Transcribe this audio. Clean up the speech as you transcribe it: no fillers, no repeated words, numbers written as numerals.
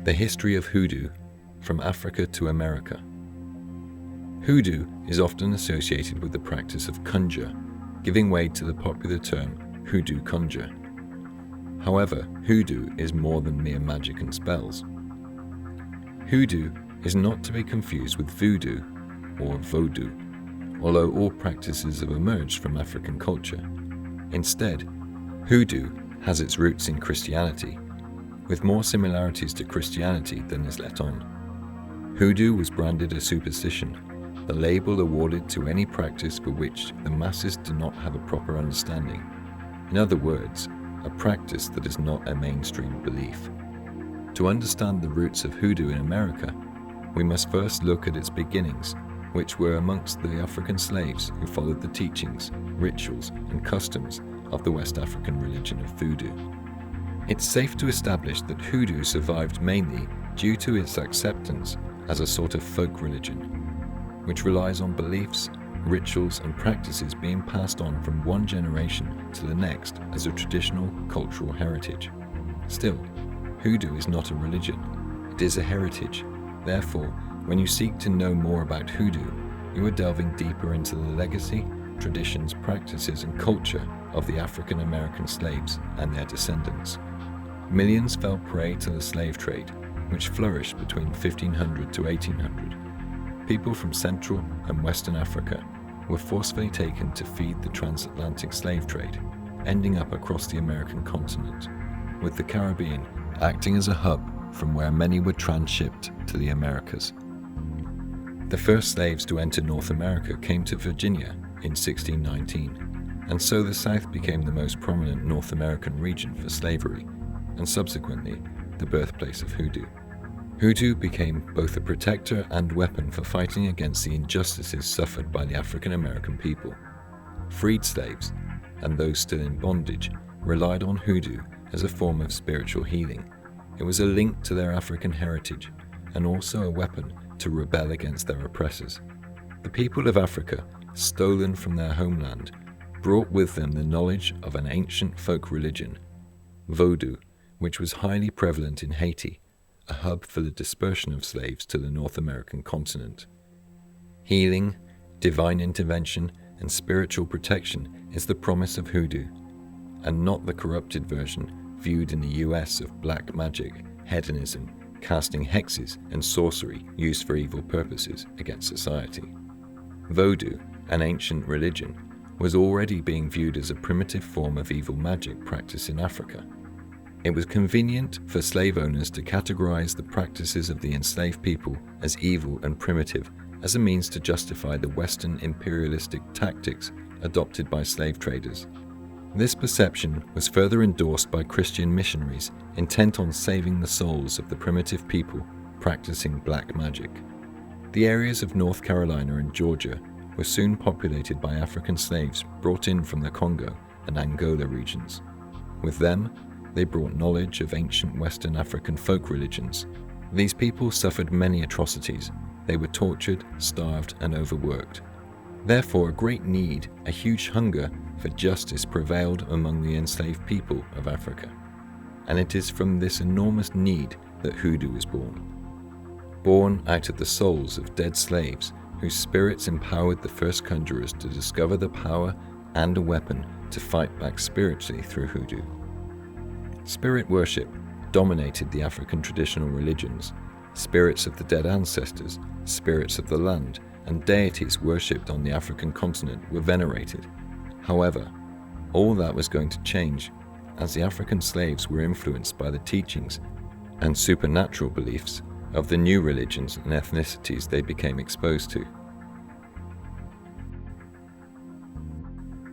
The history of hoodoo from Africa to America. Hoodoo is often associated with the practice of conjure, giving way to the popular term Hoodoo Conjure. However, hoodoo is more than mere magic and spells. Hoodoo is not to be confused with voodoo or vodou, although all practices have emerged from African culture. Instead, hoodoo has its roots in Christianity, with more similarities to Christianity than is let on. Hoodoo was branded a superstition, the label awarded to any practice for which the masses do not have a proper understanding. In other words, a practice that is not a mainstream belief. To understand the roots of hoodoo in America, we must first look at its beginnings, which were amongst the African slaves who followed the teachings, rituals, and customs of the West African religion of voodoo. It's safe to establish that hoodoo survived mainly due to its acceptance as a sort of folk religion, which relies on beliefs, rituals, and practices being passed on from one generation to the next as a traditional cultural heritage. Still, hoodoo is not a religion, it is a heritage. Therefore, when you seek to know more about hoodoo, you are delving deeper into the legacy, traditions, practices, and culture of the African American slaves and their descendants. Millions fell prey to the slave trade, which flourished between 1500 to 1800. People from Central and Western Africa were forcefully taken to feed the transatlantic slave trade, ending up across the American continent, with the Caribbean acting as a hub from where many were transshipped to the Americas. The first slaves to enter North America came to Virginia in 1619, and so the South became the most prominent North American region for slavery, and subsequently the birthplace of hoodoo. Hoodoo became both a protector and weapon for fighting against the injustices suffered by the African American people. Freed slaves, and those still in bondage, relied on hoodoo as a form of spiritual healing. It was a link to their African heritage, and also a weapon to rebel against their oppressors. The people of Africa, stolen from their homeland, brought with them the knowledge of an ancient folk religion, vodou, which was highly prevalent in Haiti, a hub for the dispersion of slaves to the North American continent. Healing, divine intervention, and spiritual protection is the promise of hoodoo, and not the corrupted version viewed in the US of black magic, hedonism, casting hexes, and sorcery used for evil purposes against society. Vodou, an ancient religion, was already being viewed as a primitive form of evil magic practiced in Africa. It was convenient for slave owners to categorize the practices of the enslaved people as evil and primitive as a means to justify the Western imperialistic tactics adopted by slave traders. This perception was further endorsed by Christian missionaries intent on saving the souls of the primitive people practicing black magic. The areas of North Carolina and Georgia were soon populated by African slaves brought in from the Congo and Angola regions. With them, they brought knowledge of ancient Western African folk religions. These people suffered many atrocities. They were tortured, starved, and overworked. Therefore, a great need, a huge hunger for justice prevailed among the enslaved people of Africa. And it is from this enormous need that hoodoo was born. Born out of the souls of dead slaves whose spirits empowered the first conjurers to discover the power and a weapon to fight back spiritually through hoodoo. Spirit worship dominated the African traditional religions. Spirits of the dead ancestors, spirits of the land, and deities worshipped on the African continent were venerated. However, all that was going to change as the African slaves were influenced by the teachings and supernatural beliefs of the new religions and ethnicities they became exposed to.